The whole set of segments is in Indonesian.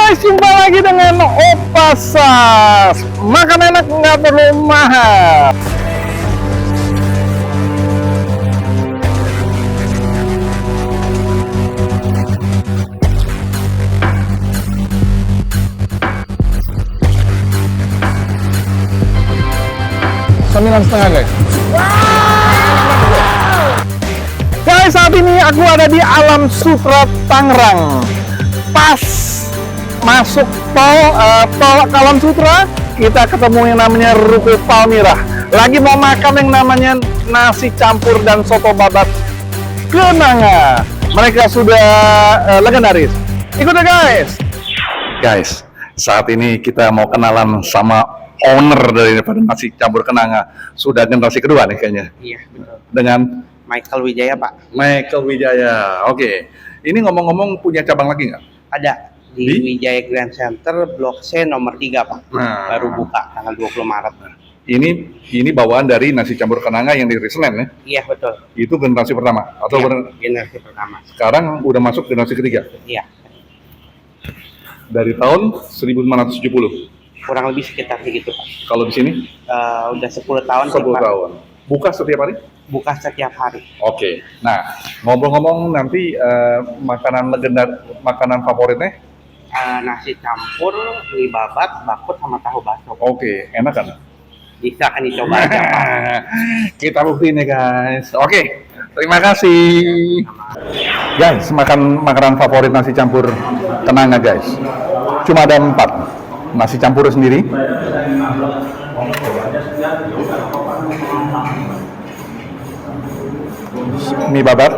guys, jumpa lagi dengan Opa Sas. Makan enak nggak perlu mahal. Sembilan setengah guys. Guys, saat ini aku ada di Alam Sutera Tangerang. Pas masuk tol Alam Sutera, kita ketemu yang namanya Ruko Palmyrah. Lagi mau makan yang namanya nasi campur dan soto babat kenanga. Mereka sudah legendaris. Ikut guys. Guys, saat ini kita mau kenalan sama owner daripada nasi campur kenanga. Sudah generasi kedua nih kayaknya. Iya, betul. Dengan Michael Wijaya, Pak. Michael Wijaya. Oke. Ini ngomong-ngomong punya cabang lagi nggak? Ada di Di? Wijaya Grand Center Blok C nomor 3, Pak. Nah. Baru buka tanggal 20 Maret. Ini bawaan dari nasi campur kenanga yang dari Senen ya? Iya, betul. Itu generasi pertama atau Iya, generasi pertama. sekarang udah masuk generasi ketiga Iya. dari tahun 1970. Kurang lebih sekitar segitu, Pak. Kalau di sini Udah 10 tahun sih, 10 Pak. tahun. Buka setiap hari? Buka setiap hari. Oke. Nah, ngomong-ngomong nanti makanan legenda, makanan favoritnya? Nasi campur, mie babat, bakut, sama tahu bakso. Oke, enak kan? Bisa kan dicoba aja, Pak. Kita buktiin ya guys. Oke, terima kasih. Guys, makanan favorit nasi campur kenanga guys. Cuma ada 4. Nasi campur sendiri, mie babat.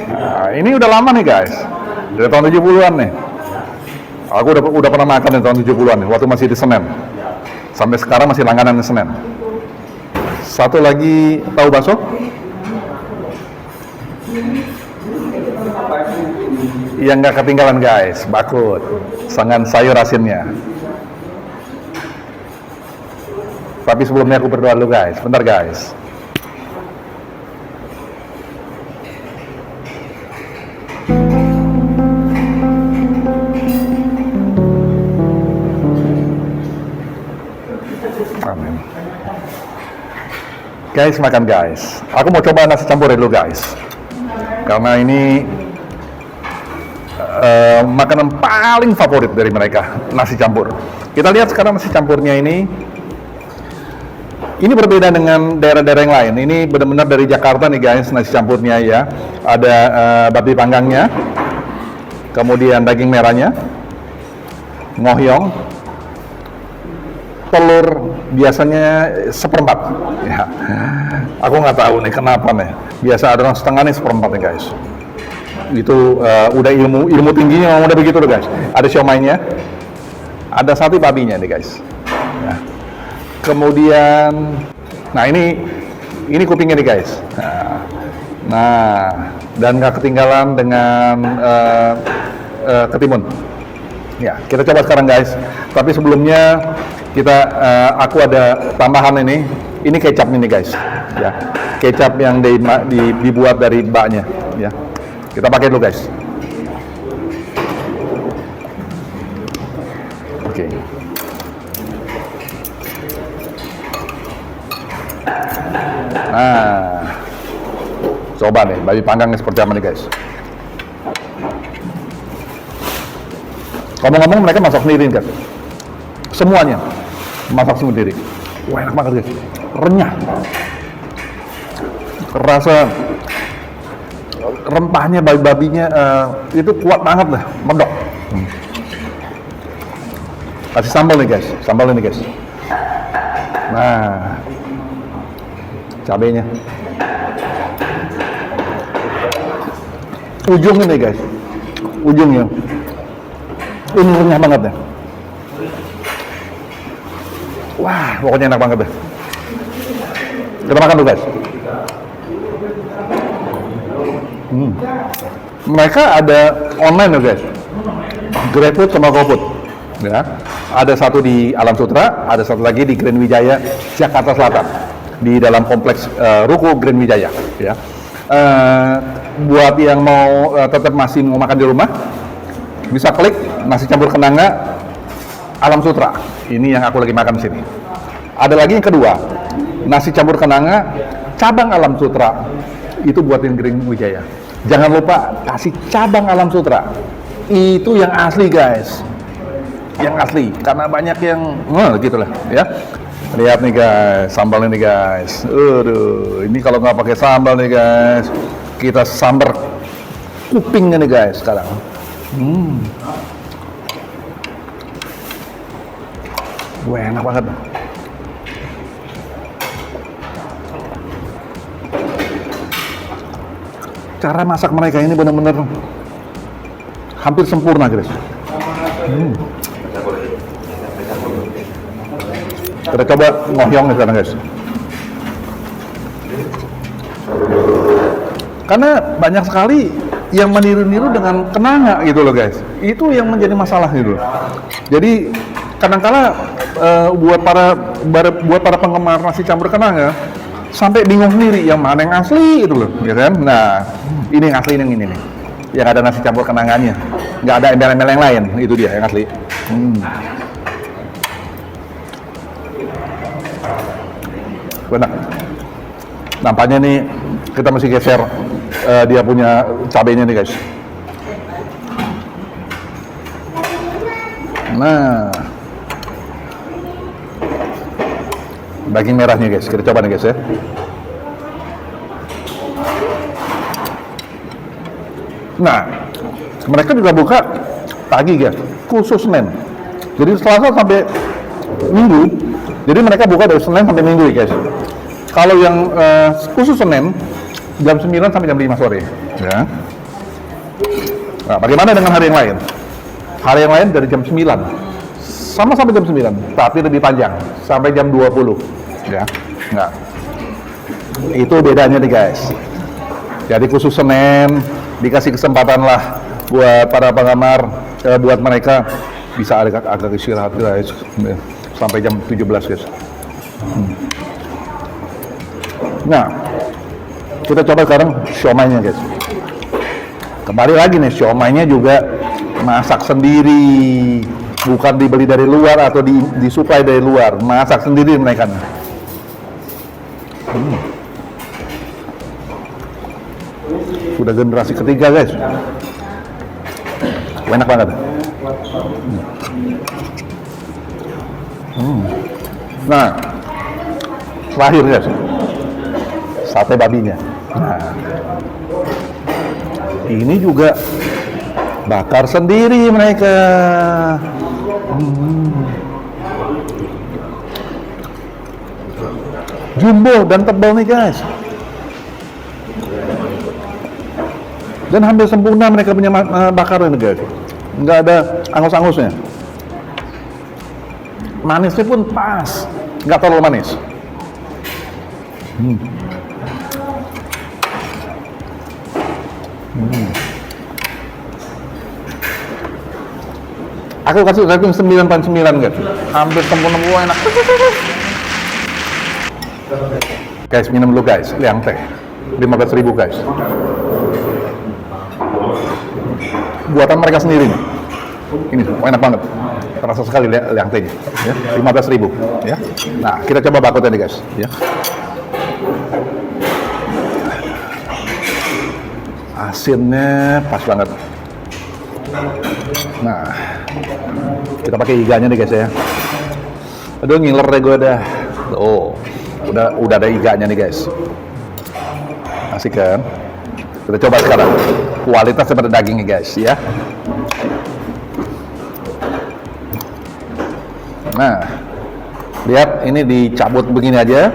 Nah, ini udah lama nih guys, dari tahun 70-an nih. Aku udah pernah makan dari tahun 70-an nih, waktu masih di Senen. Sampai sekarang masih langganan di Senen. Satu lagi tahu bakso. Yang nggak ketinggalan guys, bakut dengan sayur asinnya. Tapi sebelumnya aku berdoa dulu guys, bentar guys. Amin. Guys, makan guys. Aku mau coba nasi campur dulu guys. Karena ini makanan paling favorit dari mereka, nasi campur. Kita lihat sekarang nasi campurnya ini berbeda dengan daerah-daerah yang lain. Ini benar-benar dari Jakarta nih guys, nasi campurnya ya. Ada babi panggangnya, kemudian daging merahnya, ngohyong, telur biasanya seperempat. Ya. Aku nggak tahu nih kenapa nih. Biasa ada setengah nih seperempat nih guys. Itu udah ilmu tingginya udah begitu loh guys. Ada siomaynya, ada sate babinya nih guys. Ya. Kemudian, nah ini kupingnya nih guys. Nah, dan nggak ketinggalan dengan ketimun. Ya, kita coba sekarang guys. Tapi sebelumnya aku ada tambahan ini. Ini kecap ini guys. Ya, kecap yang dibuat dari baknya. Ya, kita pakai dulu guys. Oke. Nah, coba nih babi panggangnya seperti apa nih guys. Ngomong-ngomong mereka masak sendiri kan? Semuanya masak sendiri. Wah, enak banget guys. Renyah. Rasa rempahnya babi-babinya itu kuat banget lah, medok. Kasih sambal nih guys, sambal ini guys. Nah, cabenya. Ujungnya nih guys, ujungnya. Ini renyah banget ya. Wah, pokoknya enak banget deh. Kita makan dulu guys. Mereka ada online ya guys, GrabFood sama GoFood. Ya, ada satu di Alam Sutera, ada satu lagi di Grand Wijaya, Jakarta Selatan, di dalam kompleks Ruko Grand Wijaya. Ya, buat yang mau tetap masih mau makan di rumah, bisa klik nasi campur kenanga Alam Sutra. Ini yang aku lagi makan di sini. Ada lagi yang kedua, nasi campur kenanga cabang Alam Sutra. Itu buatin Green Wijaya. Jangan lupa kasih cabang Alam Sutra. Itu yang asli guys. Yang asli, karena banyak yang gitulah ya. Lihat nih guys, sambalnya nih guys. Aduh, ini kalau nggak pakai sambal nih guys, kita sambar kupingnya nih guys sekarang. Wah, enak banget. Cara masak mereka ini benar-benar hampir sempurna guys. Kita coba ngohyong nih sekarang guys. Karena banyak sekali yang meniru-niru dengan kenanga gitu loh guys. Itu yang menjadi masalah gitu. Jadi kadang-kala buat para penggemar nasi campur kenanga sampai bingung sendiri yang mana yang asli gitu loh, ya kan? Nah, ini yang asli yang ini nih. Yang ada nasi campur kenanganya. Nggak ada embel-embel yang lain, itu dia yang asli. Enak. Nampaknya nih kita mesti geser dia punya cabenya nih guys. Nah, daging merahnya guys, kita coba nih guys ya. Nah, mereka juga buka pagi guys, khusus Senin. Jadi Selasa sampai Minggu. Jadi mereka buka dari Senin sampai Minggu guys. Kalau yang khusus Senin jam 9 sampai jam 5 sore ya. Nah, bagaimana dengan hari yang lain? Hari yang lain dari jam 9 sama sampai jam 9, tapi lebih panjang sampai jam 20 ya. Nah, itu bedanya nih guys. Jadi khusus Senin dikasih kesempatan lah buat para penggemar, buat mereka bisa agak istirahat guys sampai jam 17 guys. Nah, kita coba sekarang siomaynya guys. Kembali lagi nih, siomaynya juga masak sendiri, bukan dibeli dari luar atau disuplai dari luar, masak sendiri mereka. Sudah generasi ketiga guys. Enak banget. Nah, terakhir guys, sate babinya. Nah, ini juga bakar sendiri mereka. Jumbo dan tebal nih guys. Dan hampir sempurna mereka punya bakar ini guys. Nggak ada angus-angusnya. Manisnya pun pas, nggak terlalu manis. Aku kasih rating 9/9 guys. Hampir sempurna, enak. Guys, minum dulu guys, liang teh 15.000 guys. Buatan mereka sendiri nih. Ini enak banget. Terasa sekali liang tehnya ya. 15.000 ya. Nah, kita coba bakutnya nih guys ya. Asinnya pas banget. Nah, kita pakai iganya nih guys ya. Aduh, ngiler deh gue dah. Oh, udah ada iganya nih guys. Asik kan? Kita coba sekarang kualitas seperti dagingnya guys ya. Nah, lihat ini dicabut begini aja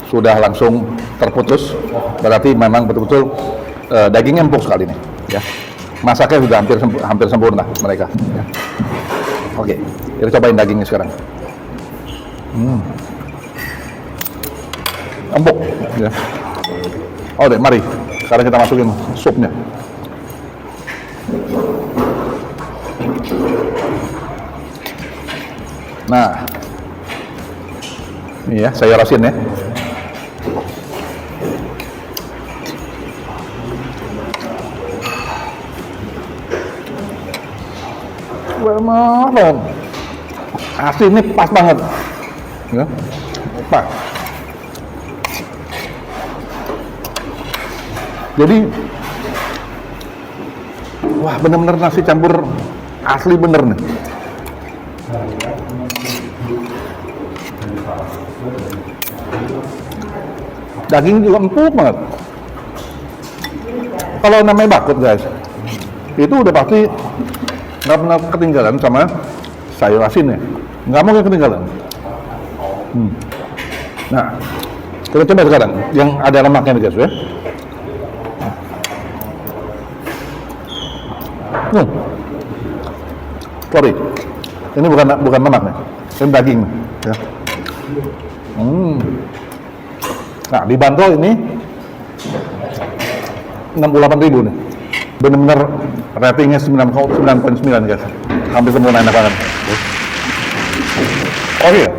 sudah langsung terputus. Berarti memang betul-betul dagingnya empuk sekali nih ya. Masaknya sudah hampir sempurna mereka ya. Oke, kita cobain dagingnya sekarang. Empuk ya. Oh deh, mari sekarang kita masukin supnya. Nah, ini ya, sayur asin ya. Benar. Asli ini pas banget. Ya. Pas. Jadi wah, bener-bener nasi campur asli bener nih. Daging juga empuk banget. Kalau namanya bakut guys, itu udah pasti nggak pernah ketinggalan sama sayur asinnya. Nggak mungkin ketinggalan. Nah, kita coba sekarang yang ada lemaknya nih guys ya. Sorry, ini bukan lemak nih, ini daging nih. Ya. Nah, dibanderol ini 68.000 nih. Bener-bener ratingnya 9,9 guys. Hampir sempurna, enak banget. Oh iya,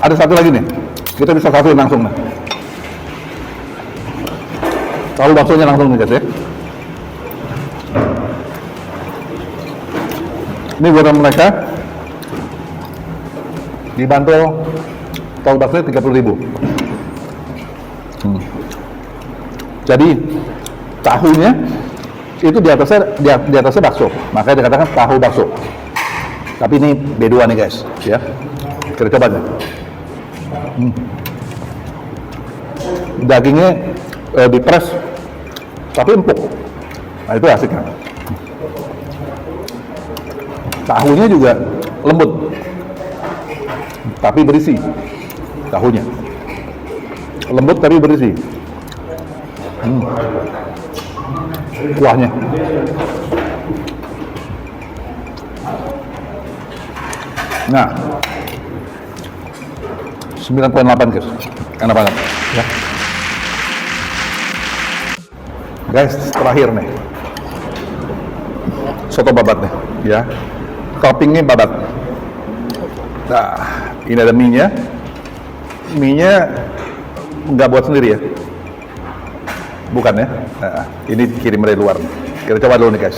ada satu lagi nih. Kita bisa satuin langsung nih. Tahu baksonya langsung nih guys ya. Ini buat mereka dibantu tahu baksonya 30.000. Jadi tahunya itu di atasnya bakso, makanya dikatakan tahu bakso. Tapi ini B2 nih guys, ya. Kita coba nih. Dagingnya dipres, tapi empuk. Nah itu asiknya. Tahunya juga lembut, tapi berisi. Tahunya lembut tapi berisi. Kuahnya nah 9,8 guys, enak banget ya guys. Terakhir nih soto babat nih ya, toppingnya babat. Nah ini ada mie nya nggak buat sendiri ya, bukan ya. Nah, ini kirim dari luar. Kita coba dulu nih guys.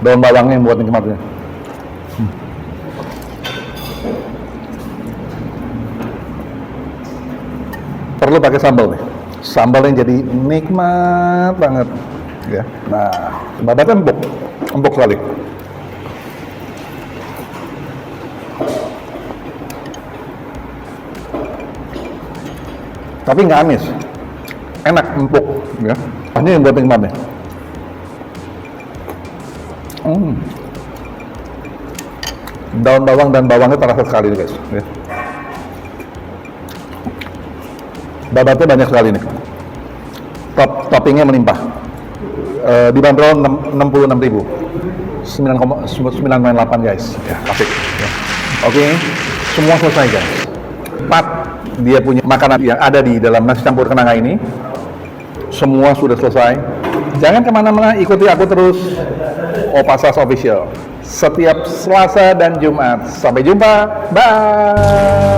Daun bawangnya yang buat nikmatnya. Perlu pakai sambal nih. Sambalnya jadi nikmat banget ya. Nah, babatnya empuk sekali. Tapi nggak amis, enak, empuk ya. Ini yang buat nikmatnya. Daun bawang dan bawangnya terasa sekali guys ya. Babatnya banyak sekali nih. Toppingnya melimpah. Dibanderol 66.000. 9,8 guys. Ya, asik. Ya. Oke, semua selesai guys. 4 dia punya makanan yang ada di dalam nasi campur kenanga ini. Semua sudah selesai. Jangan kemana-mana, ikuti aku terus. Opasas Official. Setiap Selasa dan Jumat. Sampai jumpa. Bye.